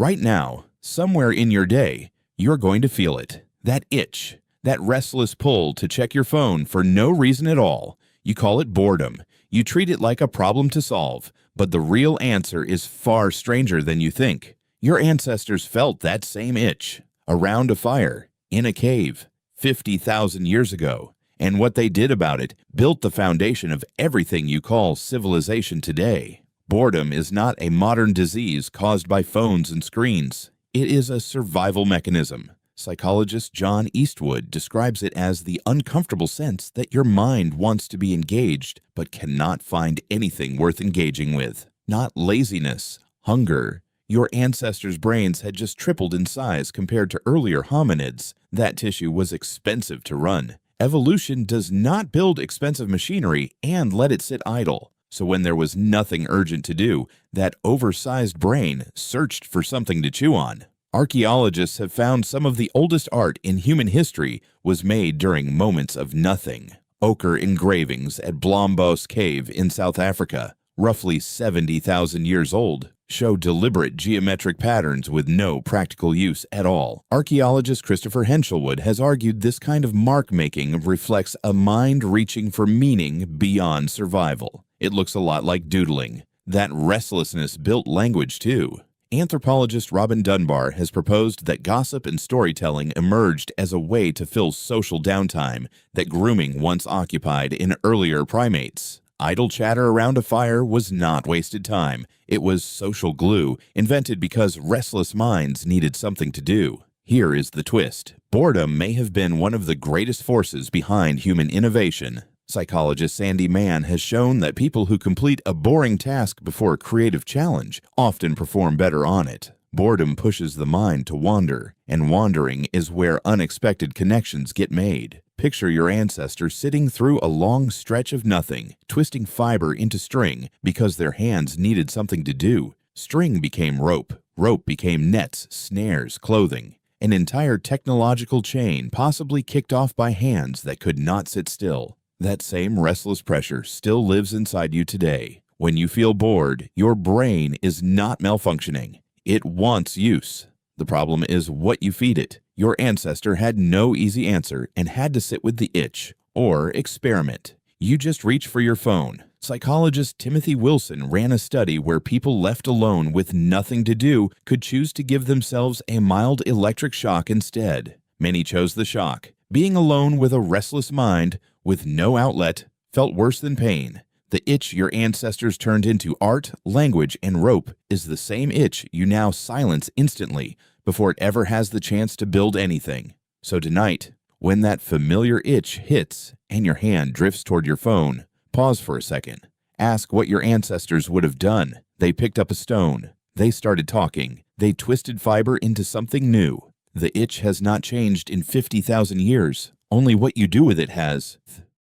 Right now, somewhere in your day, you're going to feel it. That itch, that restless pull to check your phone for no reason at all. You call it boredom. You treat it like a problem to solve, but the real answer is far stranger than you think. Your ancestors felt that same itch around a fire, in a cave, 50,000 years ago. And what they did about it built the foundation of everything you call civilization today. Boredom is not a modern disease caused by phones and screens. It is a survival mechanism. Psychologist John Eastwood describes it as the uncomfortable sense that your mind wants to be engaged but cannot find anything worth engaging with. Not laziness, hunger. Your ancestors' brains had just tripled in size compared to earlier hominids. That tissue was expensive to run. Evolution does not build expensive machinery and let it sit idle. So when there was nothing urgent to do, that oversized brain searched for something to chew on. Archaeologists have found some of the oldest art in human history was made during moments of nothing. Ochre engravings at Blombos Cave in South Africa, roughly 70,000 years old, show deliberate geometric patterns with no practical use at all. Archaeologist Christopher Henshelwood has argued this kind of mark-making reflects a mind reaching for meaning beyond survival. It looks a lot like doodling. That restlessness built language too. Anthropologist Robin Dunbar has proposed that gossip and storytelling emerged as a way to fill social downtime that grooming once occupied in earlier primates. Idle chatter around a fire was not wasted time. It was social glue, invented because restless minds needed something to do. Here is the twist. Boredom may have been one of the greatest forces behind human innovation. Psychologist Sandy Mann has shown that people who complete a boring task before a creative challenge often perform better on it. Boredom pushes the mind to wander, and wandering is where unexpected connections get made. Picture your ancestors sitting through a long stretch of nothing, twisting fiber into string because their hands needed something to do. String became rope. Rope became nets, snares, clothing. An entire technological chain possibly kicked off by hands that could not sit still. That same restless pressure still lives inside you today. When you feel bored, your brain is not malfunctioning. It wants use. The problem is what you feed it. Your ancestor had no easy answer and had to sit with the itch or experiment. You just reach for your phone. Psychologist Timothy Wilson ran a study where people left alone with nothing to do could choose to give themselves a mild electric shock instead. Many chose the shock. Being alone with a restless mind, with no outlet, felt worse than pain. The itch your ancestors turned into art, language, and rope is the same itch you now silence instantly before it ever has the chance to build anything. So tonight, when that familiar itch hits and your hand drifts toward your phone, pause for a second. Ask what your ancestors would have done. They picked up a stone. They started talking. They twisted fiber into something new. The itch has not changed in 50,000 years. Only what you do with it has.